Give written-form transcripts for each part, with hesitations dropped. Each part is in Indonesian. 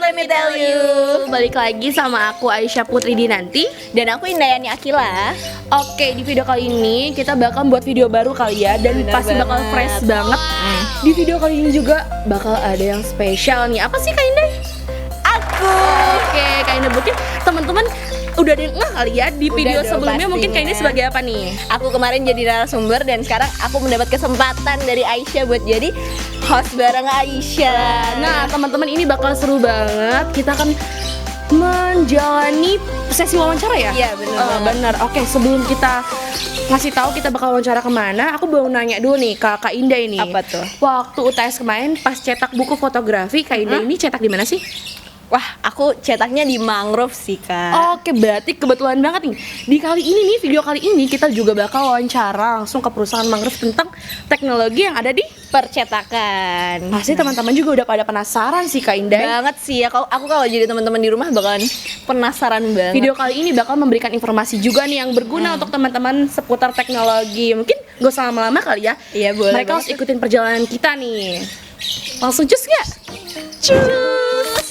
Let Me Tell You. Balik lagi sama aku Aisyah Putri Dinanti. Dan aku Indayani Akila. Oke, di video kali ini kita bakal buat video baru kali ya. Dan Bener pasti bakal banget. fresh banget. Di video kali ini juga bakal ada yang spesial nih. Apa sih Kak Indah? Aku. Oke, Kak Indah mungkin teman-teman udah ada yang ngeh kali ya di video dong sebelumnya. Mungkin Kak Indah pastinya. sebagai apa nih? Aku kemarin jadi narasumber dan sekarang aku mendapat kesempatan dari Aisyah buat jadi host bareng Aisyah. Nah, teman-teman ini bakal seru banget. Kita akan menjalani sesi wawancara ya? Iya, bener banget. Bener. Oke, sebelum kita ngasih tahu kita bakal wawancara kemana, aku mau nanya dulu nih ke Kak Indah ini. Apa tuh? Waktu UTS kemarin pas cetak buku fotografi, Kak Indah ini cetak di mana sih? Wah, aku cetaknya di Mangrove sih, Kak. Oke, berarti kebetulan banget nih. Di kali ini nih, video kali ini kita juga bakal wawancara langsung ke perusahaan Mangrove tentang teknologi yang ada di Percetakan. pasti teman-teman juga udah pada penasaran sih Kak Indah. Banget sih ya. Aku kalau jadi teman-teman di rumah bakalan penasaran banget. Video kali ini bakal memberikan informasi juga nih yang berguna untuk teman-teman seputar teknologi. Mungkin gak usah lama-lama kali ya. Iya, boleh Mereka harus banget. ikutin perjalanan kita nih. Langsung cus gak? Cus!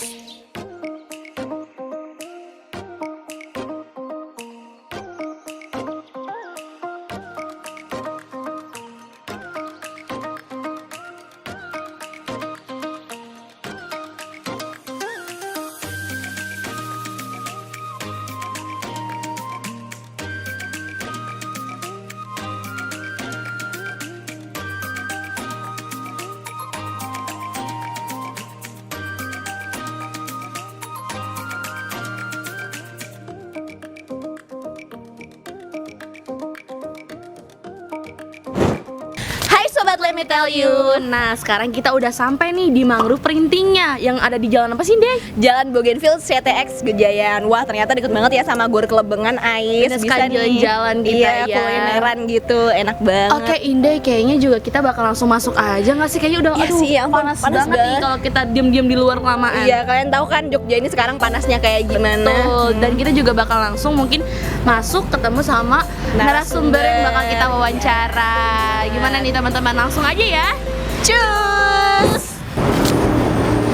Hai Sobat Let Me Tell You. Nah, sekarang kita udah sampai nih di Mangrove Printingnya yang ada di jalan apa sih, Dek? Jalan Bougainville CTX Gejayan. Wah, ternyata deket banget ya sama Gor Kelebengan Ais. Bener sekali, jalan-jalan kita iya, ya. kulineran gitu, enak banget. Oke, Indah, kayaknya juga kita bakal langsung masuk aja nggak sih? Kayaknya udah, Iya aduh, sih, ya ampun, panas panas banget nih banget. kalau kita diem-diem di luar kelamaan. Iya, kalian tahu kan Jogja ini sekarang panasnya kayak gimana? Betul. Dan kita juga bakal langsung mungkin masuk ketemu sama narasumber yang bakal kita wawancara. Gimana nih teman-teman? Langsung aja ya. Cus.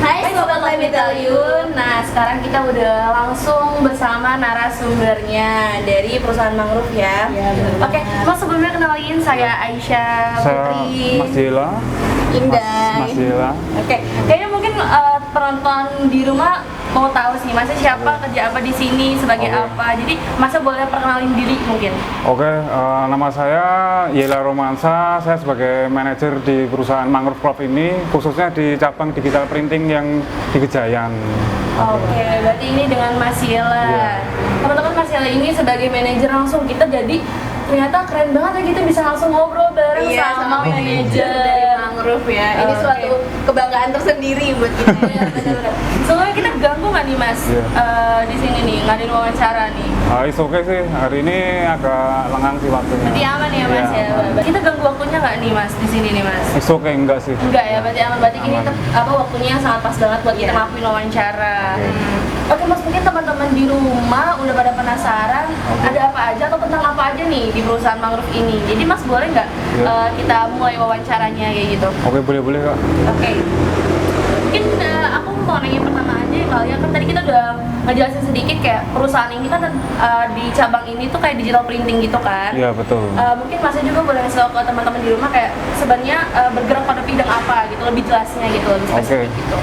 Hai Sobat Let Me Tell You. Nah, sekarang kita udah langsung bersama narasumbernya dari perusahaan Mangrove ya. Iya, bener Oke, Mas sebelumnya kenalin saya Aisyah Saya Putri. Mas Dila. Indah. Mas Dila. Oke, kayaknya mungkin penonton di rumah mau tahu sih Masnya siapa, kerja apa di sini, sebagai Oke. apa. Jadi Masnya boleh perkenalin diri mungkin. Oke, nama saya Yela Romansa. Saya sebagai manajer di perusahaan Mangrove Club ini, khususnya di cabang digital printing yang di Gejayan. Oke, berarti ini dengan Mas Yela. Iya. Teman-teman, Mas Yela ini sebagai manajer langsung kita jadi ternyata keren banget ya gitu bisa langsung ngobrol bareng Iya, sama sama manajer dari Mangrove ya. Ini Oke. suatu kebanggaan tersendiri buat kita. Iya, benar-benar. Soalnya kita ganggu nggak nih Mas Iya. di sini nih ngadain wawancara nih. It's okay sih, hari ini agak lengang sih waktunya. Berarti aman ya Mas Iya, ya. aman. Kita ganggu waktunya nggak nih Mas di sini nih Mas? It's okay, enggak sih. Enggak ya, berarti aman. Berarti ini Aman. waktunya sangat pas banget buat kita Iya. ngelakuin wawancara. Oke. Oke Mas, mungkin teman-teman di rumah udah pada penasaran ada apa aja atau tentang apa aja nih di perusahaan Mangrove ini. Jadi Mas boleh nggak Iya. kita mulai wawancaranya kayak gitu? Oke, boleh-boleh Kak. Oke. Mungkin aku mau nanya pertama aja kali ya, kan tadi kita udah ngejelasin sedikit kayak perusahaan ini kan di cabang ini tuh kayak digital printing gitu kan. Iya, betul. Mungkin Masnya juga boleh ngasih tau ke teman-teman di rumah kayak sebenarnya bergerak pada bidang apa gitu, lebih jelasnya gitu, lebih Oke, spesifik gitu.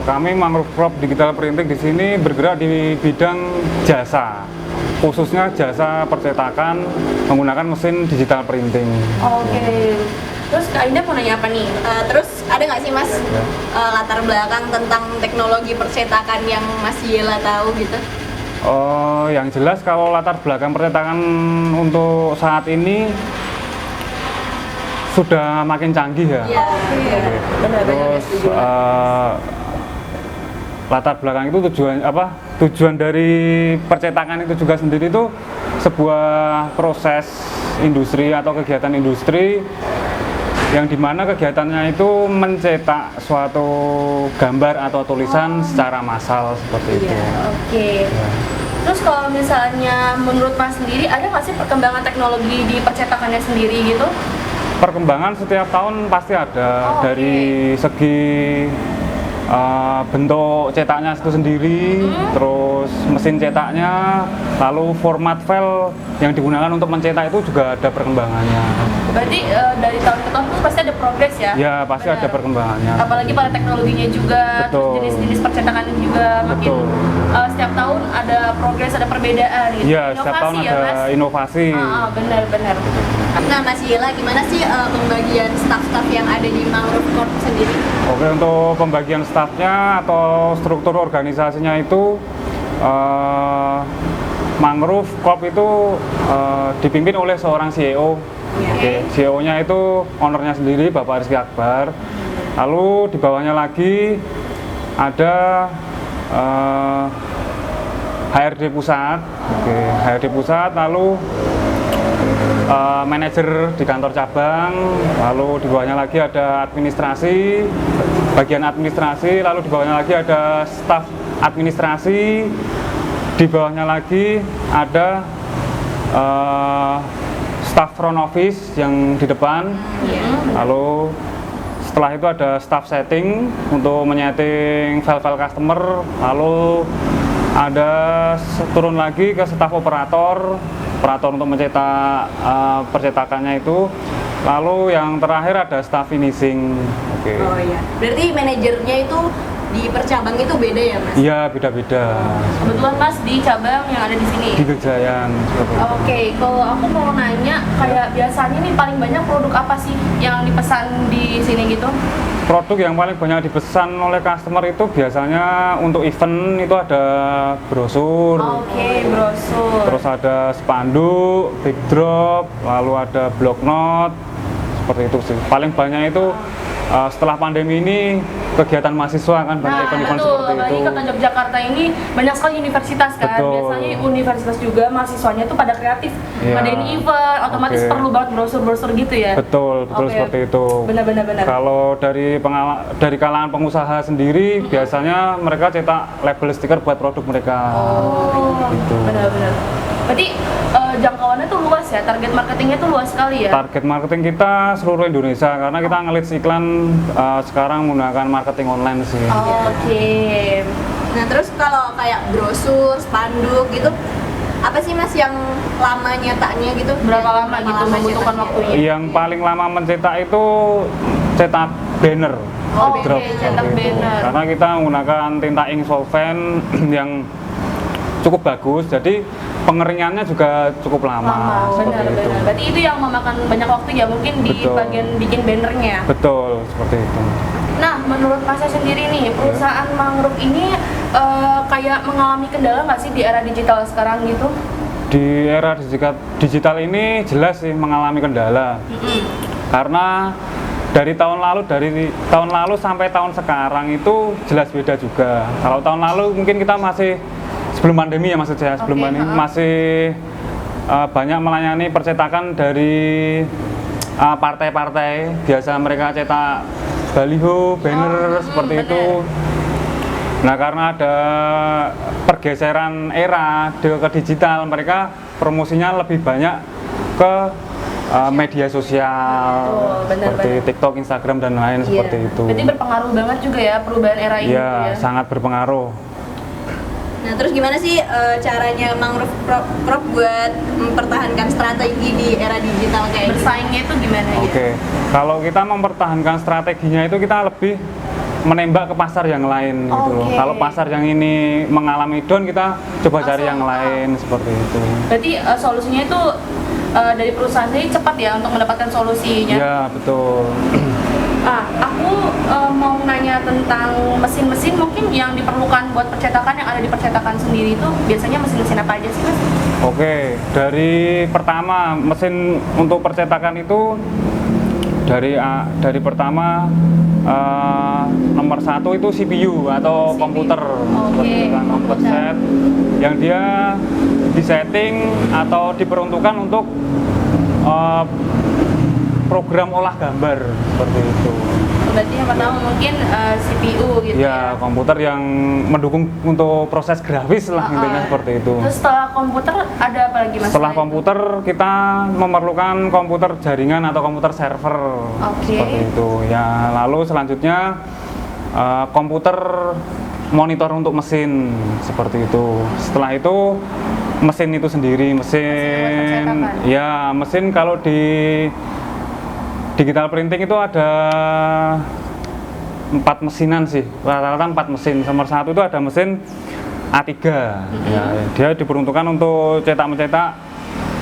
kami Mangrove Club Digital Printing di sini bergerak di bidang jasa, khususnya jasa percetakan menggunakan mesin digital printing. Oke. Terus Kak Indah mau nanya apa nih? Terus ada nggak sih Mas latar belakang tentang teknologi percetakan yang Mas Yela tahu gitu? Yang jelas kalau latar belakang percetakan untuk saat ini sudah makin canggih ya. Iya. Benar-benar Terus setuju. latar belakang itu tujuan apa? Tujuan dari percetakan itu juga sendiri itu sebuah proses industri atau kegiatan industri yang dimana kegiatannya itu mencetak suatu gambar atau tulisan secara massal seperti itu. Iya, oke. Terus kalau misalnya menurut Mas sendiri ada nggak sih perkembangan teknologi di percetakannya sendiri gitu? Perkembangan setiap tahun pasti ada Oh, dari segi bentuk cetaknya itu sendiri, terus mesin cetaknya, lalu format file yang digunakan untuk mencetak itu juga ada perkembangannya. Berarti dari tahun ke tahun tuh pasti ada progres ya? Ya, pasti Benar. ada perkembangannya. Apalagi pada teknologinya juga, Betul. terus jenis-jenis percetakan juga makin Betul. setiap tahun ada progres, ada perbedaan gitu. Iya, setiap tahun ya, ada Mas? inovasi. Benar-benar. Nah, Mas Yela, gimana sih pembagian staff-staff yang ada di Mangrove Corp sendiri? Oke, untuk pembagian stafnya atau struktur organisasinya itu Mangrove Corp itu dipimpin oleh seorang CEO. Oke, CEO-nya itu ownernya sendiri Bapak Rizky Akbar. Lalu di bawahnya lagi ada HRD pusat. Oke, HRD pusat, lalu manajer di kantor cabang, lalu di bawahnya lagi ada administrasi, bagian administrasi, lalu di bawahnya lagi ada staf administrasi, di bawahnya lagi ada staf front office yang di depan, lalu setelah itu ada staff setting untuk menyeting file-file customer, lalu ada turun lagi ke staf operator untuk mencetak percetakannya itu, lalu yang terakhir ada staff finishing. Oke. Oh iya. Berarti manajernya itu di percabang itu beda ya, Mas? Iya, beda-beda. Kebetulan Mas di cabang yang ada di sini. Di Gejayan. seperti itu. Oke, kalau aku mau nanya, kayak biasanya nih paling banyak produk apa sih yang dipesan di sini gitu? Produk yang paling banyak dipesan oleh customer itu biasanya untuk event itu ada brosur, Oke, brosur. terus ada spanduk, big drop, lalu ada block note, seperti itu sih. Paling banyak itu setelah pandemi ini kegiatan mahasiswa kan banyak Nah, event-event betul. seperti Apalagi itu. Kota Yogyakarta ini banyak sekali universitas kan. Betul. Biasanya universitas juga mahasiswanya tuh pada kreatif, Iya. ngadain event, otomatis Oke. perlu banget brosur-brosur gitu ya. Betul Oke. seperti itu. Benar. Kalau dari kalangan pengusaha sendiri, biasanya mereka cetak label stiker buat produk mereka. Oh, Gitu. benar. Berarti jangkauannya tuh luas ya, target marketingnya tuh luas sekali ya. Target marketing kita seluruh Indonesia karena kita ngelit iklan sekarang menggunakan marketing online sih. Oke. Nah, terus kalau kayak brosur, spanduk gitu, apa sih Mas yang lama nyetaknya gitu? Berapa lama gitu membutuhkan cetaknya? waktunya? Yang paling lama mencetak itu cetak banner. Oh, big drop, oke, seperti cetak itu. banner. Karena kita menggunakan tinta ink solvent yang cukup bagus, jadi pengeringannya juga cukup lama. Benar. seperti itu. Berarti itu yang memakan banyak waktu ya mungkin di Betul. bagian bikin bannernya. Betul, seperti itu. Nah, menurut Mas sendiri nih, perusahaan Mangrove ini kayak mengalami kendala nggak sih di era digital sekarang gitu? Di era digital ini jelas sih mengalami kendala. Karena dari tahun lalu sampai tahun sekarang itu jelas beda juga. Kalau tahun lalu mungkin kita masih sebelum pandemi ya maksud saya, sebelum Oke, pandemi masih banyak melayani percetakan dari partai-partai. Biasa mereka cetak baliho, banner seperti itu. Nah, karena ada pergeseran era ke digital, mereka promosinya lebih banyak ke media sosial, Betul, benar, seperti TikTok, Instagram dan lain seperti itu. Berarti berpengaruh banget juga ya perubahan era ini Iya, gitu ya. sangat berpengaruh. Nah, terus gimana sih caranya Mangrove Corp buat mempertahankan strategi di era digital kayak gini? Bersaingnya itu gimana ya? Oke, kalau kita mempertahankan strateginya itu kita lebih menembak ke pasar yang lain gitu loh. Oke. Kalau pasar yang ini mengalami down, kita coba cari yang lain seperti itu. Berarti solusinya itu dari perusahaan ini cepat ya untuk mendapatkan solusinya. Ya, betul. Aku mau nanya tentang mesin-mesin mungkin yang diperlukan buat percetakan yang ada di percetakan sendiri itu biasanya mesin-mesin apa aja sih Mas? Oke, dari pertama mesin untuk percetakan itu dari pertama nomor satu itu CPU atau CPU. komputer, Oke, seperti kan, komputer komputer. set yang dia disetting atau diperuntukkan untuk program olah gambar seperti itu. Berarti yang pertama mungkin CPU gitu Ya, komputer yang mendukung untuk proses grafis lah intinya seperti itu. Terus setelah komputer ada apa lagi Mas? Setelah selain komputer kita memerlukan komputer jaringan atau komputer server Oke. seperti itu. Ya, lalu selanjutnya komputer monitor untuk mesin seperti itu. Setelah itu mesin itu sendiri, mesin percetakan. ya mesin kalau di digital printing itu ada 4 mesinan sih, rata-rata 4 mesin. Nomor 1 itu ada mesin A3, ya, dia diperuntukkan untuk mencetak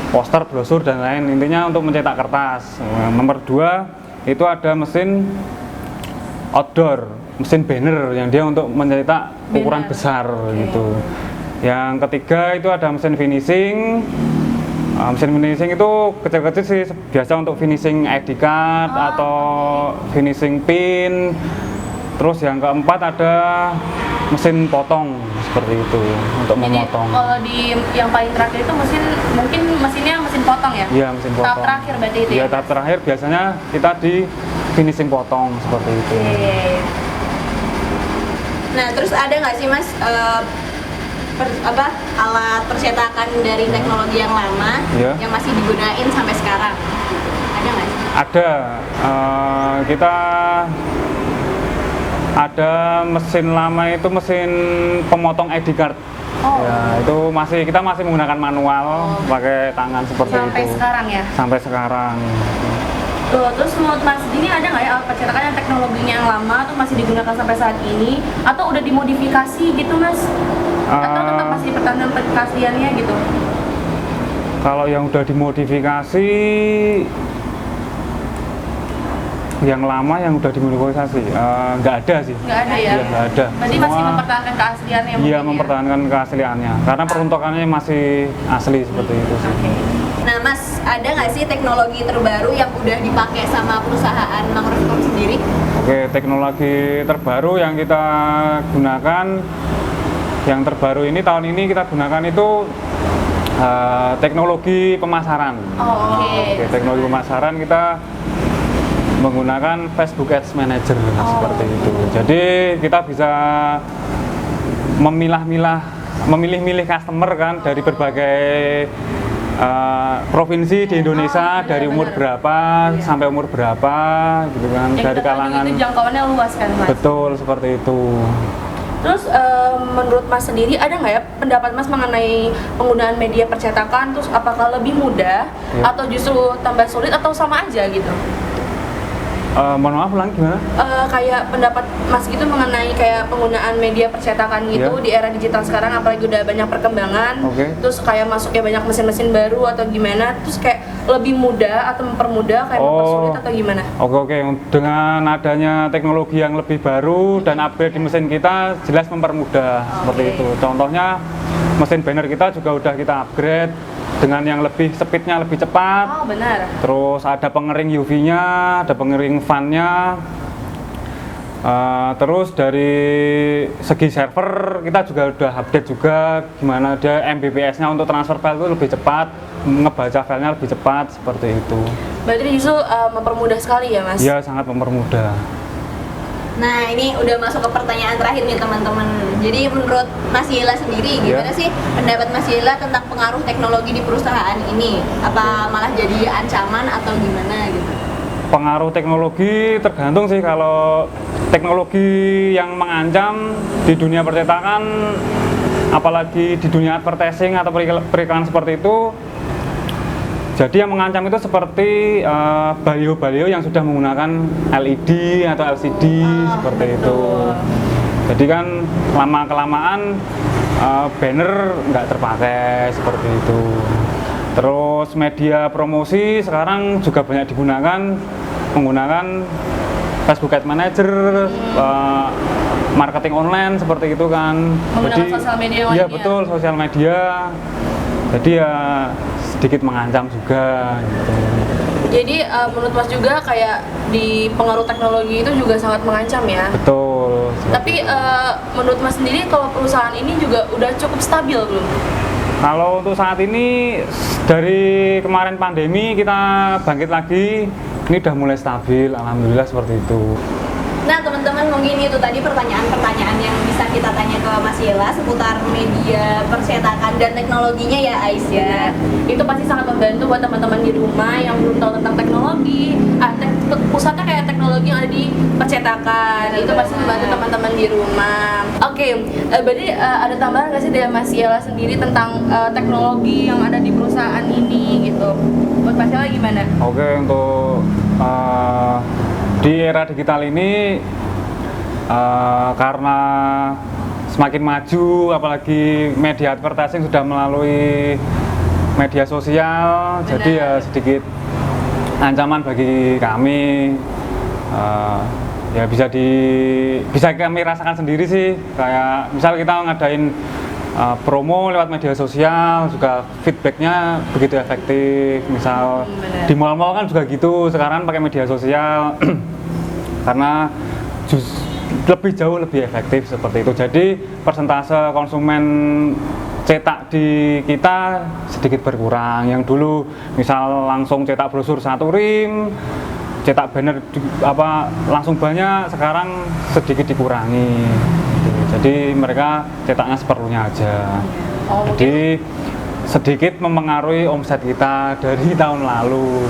poster, brosur dan lain, intinya untuk mencetak kertas. Nomor 2 itu ada mesin outdoor, mesin banner yang dia untuk mencetak ukuran besar gitu. Yang ketiga itu ada mesin finishing. Mesin finishing itu kecil-kecil sih, biasa untuk finishing ID card atau finishing pin. Terus yang keempat ada mesin potong seperti itu untuk Jadi memotong. kalau di yang paling terakhir itu mungkin mesinnya mesin potong ya? Iya, mesin potong. Tahap terakhir berarti itu Iya, ya? tahap terakhir biasanya kita di finishing potong seperti itu. Oke. Nah, terus ada nggak sih Mas alat percetakan dari teknologi yang lama Iya. yang masih digunain sampai sekarang? Ada nggak sih? Ada, kita ada mesin lama itu mesin pemotong ID card. Oh. Ya, itu kita masih menggunakan manual, pakai tangan seperti Sampai itu. sekarang ya? Sampai sekarang. Tuh, terus menurut Mas ini ada nggak ya alat percetakan yang teknologinya yang lama tuh masih digunakan sampai saat ini atau udah dimodifikasi gitu Mas? Atau tetap masih dipertahankan keasliannya gitu? Kalau yang udah dimodifikasi, yang lama yang udah dimodifikasi, nggak ada sih. Nggak ada ya? Iya, nggak ada. Berarti masih mempertahankan keasliannya Iya, mungkin ya? mempertahankan keasliannya, karena peruntukannya masih asli seperti itu sih. Oke. Nah, Mas, ada nggak sih teknologi terbaru yang udah dipakai sama perusahaan Mangrove Corp sendiri? Oke, teknologi terbaru yang kita gunakan, yang terbaru ini tahun ini kita gunakan itu teknologi pemasaran. Oh, oke. Teknologi pemasaran kita menggunakan Facebook Ads Manager seperti itu. Jadi kita bisa memilih-milih customer kan dari berbagai provinsi di Indonesia, dari umur berapa sampai umur berapa gitu kan, Yang dari kita tahu kalangan. itu jangkauannya luas kan Mas? Betul, seperti itu. Terus menurut Mas sendiri ada nggak ya pendapat Mas mengenai penggunaan media percetakan, terus apakah lebih mudah Ya. atau justru tambah sulit atau sama aja gitu? Mohon maaf ulang gimana? Kayak pendapat Mas gitu mengenai kayak penggunaan media percetakan gitu Ya. di era digital sekarang, apalagi udah banyak perkembangan, Oke. terus kayak masuknya banyak mesin-mesin baru atau gimana, terus kayak lebih mudah atau mempermudah kayak mempersulit atau gimana? Oke. Dengan adanya teknologi yang lebih baru dan upgrade di mesin kita jelas mempermudah seperti itu. Contohnya mesin banner kita juga udah kita upgrade dengan yang lebih speednya lebih cepat. Oh benar. Terus ada pengering UV-nya, ada pengering fan-nya. Terus dari segi server kita juga udah update juga gimana dia Mbps-nya untuk transfer file itu lebih cepat, ngebaca filenya lebih cepat seperti itu. Berarti justru mempermudah sekali ya Mas? Iya, sangat mempermudah. Nah, ini udah masuk ke pertanyaan terakhir nih teman-teman. Jadi menurut Mas Yela sendiri, gimana sih pendapat Mas Yela tentang pengaruh teknologi di perusahaan ini? Apa malah jadi ancaman atau gimana gitu? Pengaruh teknologi tergantung sih. Kalau teknologi yang mengancam di dunia percetakan, apalagi di dunia advertising atau periklan seperti itu, jadi yang mengancam itu seperti baliho-baliho yang sudah menggunakan LED atau LCD seperti itu. Jadi kan lama-kelamaan banner nggak terpakai seperti itu. Terus media promosi sekarang juga banyak digunakan menggunakan Facebook Ads Manager, marketing online seperti itu kan. Menggunakan sosial media iya lainnya. betul, sosial media. Jadi ya sedikit mengancam juga gitu. Jadi menurut Mas juga kayak di pengaruh teknologi itu juga sangat mengancam ya? Betul. Tapi menurut Mas sendiri kalau perusahaan ini juga udah cukup stabil belum? Kalau untuk saat ini dari kemarin pandemi kita bangkit lagi, ini udah mulai stabil, alhamdulillah seperti itu. Nah, teman-teman, mungkin itu tadi pertanyaan-pertanyaan yang bisa kita tanya ke Mas Yela seputar media percetakan dan teknologinya ya, Ais ya. Itu pasti sangat membantu buat teman-teman di rumah yang belum tahu tentang teknologi. Pusatnya kayak teknologi yang ada ada di percetakan. Itu pasti membantu teman-teman di rumah. Oke, berarti ada tambahan nggak sih dari Mas Yela sendiri tentang teknologi yang ada di perusahaan ini gitu? Buat Mas Yela gimana? Oke, untuk di era digital ini karena semakin maju, apalagi media advertising sudah melalui media sosial. Benar. Jadi ya sedikit ancaman bagi kami. Ya bisa kami rasakan sendiri sih, kayak misal kita ngadain promo lewat media sosial juga feedbacknya begitu efektif. Misal Benar. di mall-mall kan juga gitu, sekarang pakai media sosial karena lebih efektif seperti itu. Jadi persentase konsumen cetak di kita sedikit berkurang. Yang dulu misal langsung cetak brosur 1 rim, cetak banner langsung banyak, sekarang sedikit dikurangi. Jadi mereka cetaknya seperlunya aja. Jadi sedikit mempengaruhi omset kita dari tahun lalu.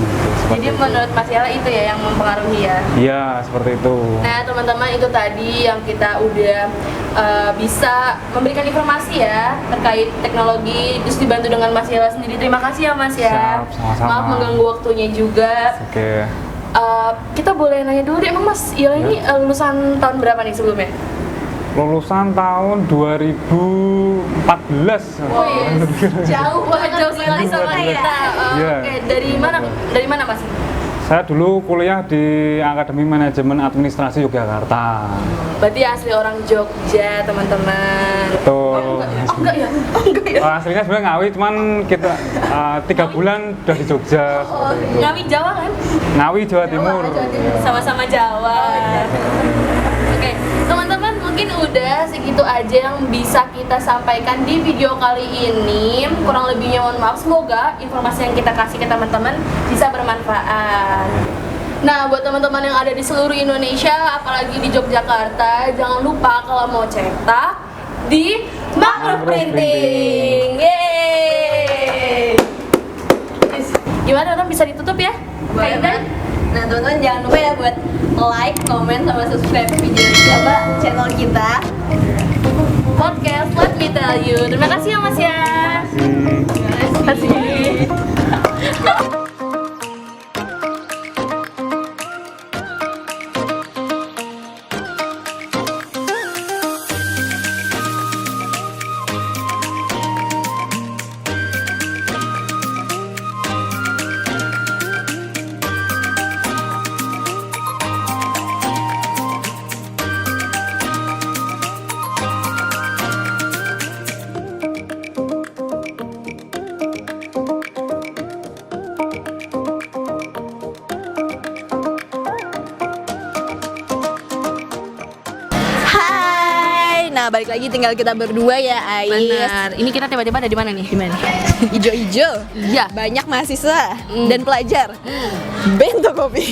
Jadi menurut Mas Yela itu ya yang mempengaruhi ya? Iya, seperti itu. Nah teman-teman, itu tadi yang kita udah bisa memberikan informasi ya terkait teknologi, terus dibantu dengan Mas Yela sendiri. Terima kasih ya Mas ya. Siap, sama-sama. Maaf mengganggu waktunya juga. Oke. Kita boleh nanya dulu deh, emang Mas Yela ini lulusan tahun berapa nih sebelumnya? Lulusan tahun 2014. Jauh banget, jauh sekali sama kita. Iya. Oke, dari mana Mas? Saya dulu kuliah di Akademi Manajemen Administrasi Yogyakarta. Berarti asli orang Jogja, teman-teman. Betul. Enggak ya? Aslinya sebenarnya Ngawi, cuman kita 3 bulan udah di Jogja. Seperti itu. Ngawi Jawa kan? Ngawi Jawa Timur. Iya. Sama-sama Jawa. Oke, teman-teman, mungkin udah segitu aja yang bisa kita sampaikan di video kali ini. Kurang lebihnya mohon maaf, semoga informasi yang kita kasih ke teman-teman bisa bermanfaat. Nah, buat teman-teman yang ada di seluruh Indonesia, apalagi di Yogyakarta, jangan lupa kalau mau cetak di Mangrove Printing. Yeay! Gimana, orang bisa ditutup ya? Boleh, Kaidan? Nah teman-teman jangan lupa ya buat like, comment, sama subscribe video channel kita Podcast Let Me Tell You. Terima kasih ya Mas ya. Terima kasih. Nah balik lagi tinggal kita berdua ya Ais. Benar. Ini kita tiba-tiba ada di mana nih? Gimana? Ijo-ijo. Iya. Banyak mahasiswa dan pelajar. Bento kopi.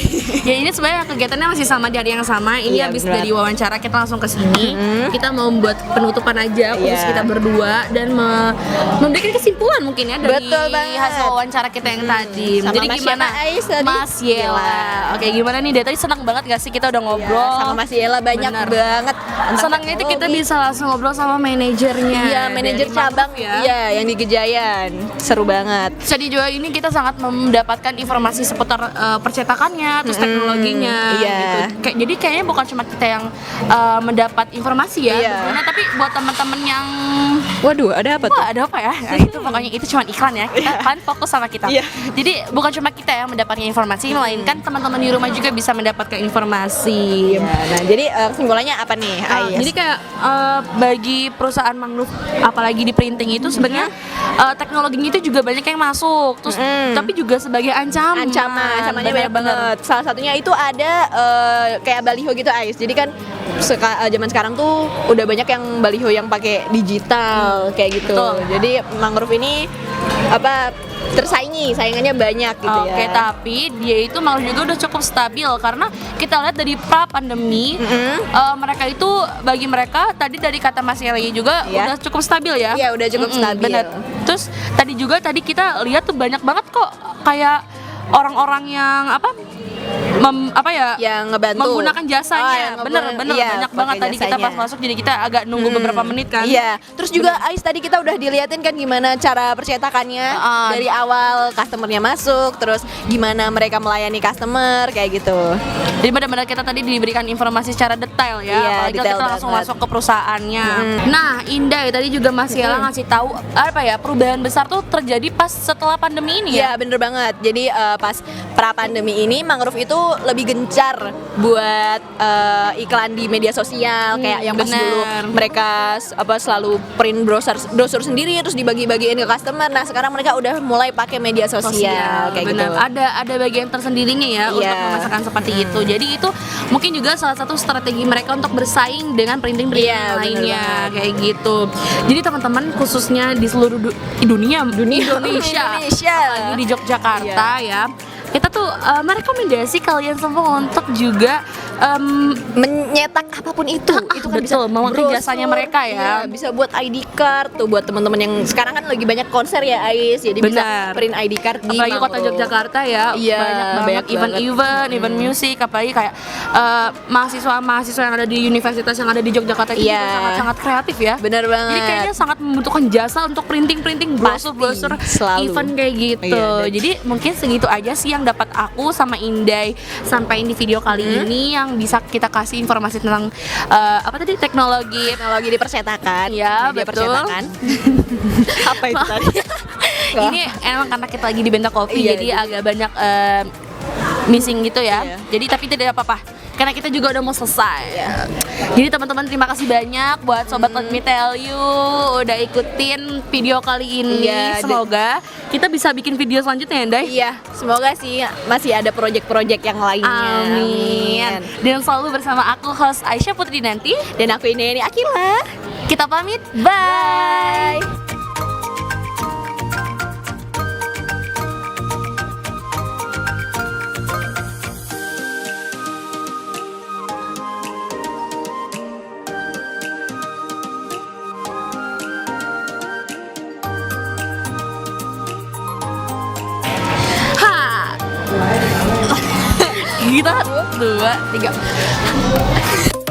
Ya ini sebenarnya kegiatannya masih sama di hari yang sama. Ini Iya, habis benar. dari wawancara kita langsung ke sini. Kita mau membuat penutupan aja khusus Iya. kita berdua dan memberikan kesimpulan mungkin ya dari Betul banget. hasil wawancara kita yang tadi. Sama Jadi Mas gimana siapa, Ais, tadi? Mas Yela? Oke, gimana nih? Dari tadi senang banget gak sih kita udah ngobrol? Ya, sama Mas Yela banyak Benar. banget. tentang Senangnya itu kita teknologi. bisa langsung ngobrol sama manajernya. Iya, manajer dari cabang Mangrove ya. Iya, yang di Gejayan. Seru banget. Jadi juga ini kita sangat mendapatkan informasi seputar percetakannya, terus teknologinya, iya. gitu. Jadi kayaknya bukan cuma kita yang mendapat informasi ya, Iya. sebenarnya, tapi buat teman-teman yang Waduh, ada apa tuh? wah ada apa ya? Nah, itu pokoknya itu cuma iklan ya. Kita kan fokus sama kita. Iya. Jadi bukan cuma kita yang mendapatkan informasi, melainkan teman-teman di rumah juga bisa mendapatkan informasi. Ya, nah, jadi kesimpulannya apa nih, Ais? Jadi kayak bagi perusahaan Mangrove apalagi di printing itu sebenarnya teknologinya itu juga banyak yang masuk terus tapi juga sebagai ancamannya ancamannya benar banyak banget. Salah satunya itu ada kayak baliho gitu, Ais. Jadi kan zaman sekarang tuh udah banyak yang baliho yang pakai digital kayak gitu. Betul. Jadi Mangrove ini saingannya banyak gitu ya. Oke, tapi dia itu Mangrove juga udah cukup stabil karena kita lihat dari pra pandemi mereka itu bagi mereka tadi dari kata Mas Yela juga Iya. udah cukup stabil ya. Iya, udah cukup stabil. Bener. Terus tadi kita lihat tuh banyak banget kok kayak orang-orang yang yang ngebantu menggunakan jasanya. Bener iya, banyak banget pakai tadi kita jasanya. pas masuk, jadi kita agak nunggu beberapa menit kan. Iya. Terus juga Ais tadi kita udah diliatin kan gimana cara percetakannya dari awal customernya masuk, terus gimana mereka melayani customer kayak gitu. Jadi benar-benar kita tadi diberikan informasi secara detail ya. Iya, Apalagi detail kita langsung banget. masuk ke perusahaannya. Nah, Indah tadi juga Mas Yela ngasih tahu apa ya, perubahan besar tuh terjadi pas setelah pandemi ini ya. Iya bener banget. Jadi pas pra pandemi ini Mangrove itu lebih gencar buat iklan di media sosial kayak yang pas bener. dulu mereka selalu print brosur sendiri terus dibagi-bagiin ke customer. Nah sekarang mereka udah mulai pakai media sosial kayak benar. gitu. Ada bagian tersendirinya ya untuk Iya. memasarkan seperti itu. Jadi itu mungkin juga salah satu strategi mereka untuk bersaing dengan printing-printing Iya, bener lainnya banget. kayak gitu. Jadi teman-teman khususnya di seluruh dunia Indonesia, apalagi di Yogyakarta ya. Kita tuh merekomendasi kalian semua untuk juga menyetak apapun itu kan betul, bisa memakai brosur, jasanya mereka ya. iya, bisa buat ID card tuh buat teman-teman yang sekarang kan lagi banyak konser ya Ais, jadi bisa Benar. print ID card di Apalagi kota Mangrove. Yogyakarta ya, Iya, banyak banyak banget event musik, apalagi kayak mahasiswa yang ada di universitas yang ada di Yogyakarta itu Iya. juga sangat-sangat kreatif ya. Bener banget. Jadi kayaknya sangat membutuhkan jasa untuk printing brosur selalu. event kayak gitu. Iya, dan- Jadi mungkin segitu aja sih yang dapat aku sama Indai sampaikan di video kali ini, yang bisa kita kasih informasi tentang apa tadi, teknologi di percetakan. ya, media betul. percetakan. Apa itu tadi? Ini emang karena kita lagi di Benta Coffee, Iya, jadi agak banyak missing gitu ya. Iya. Jadi tapi tidak apa-apa, karena kita juga udah mau selesai. Jadi teman-teman terima kasih banyak buat sobat Let Me Tell You udah ikutin video kali ini. Iya, Semoga kita bisa bikin video selanjutnya ya, Ndai. Iya, semoga sih masih ada project-project yang lainnya. Amin. Dan selalu bersama aku host Aisyah Putri nanti. Dan aku ini Akila. Kita pamit. Bye. Ha. Kita 2, 3.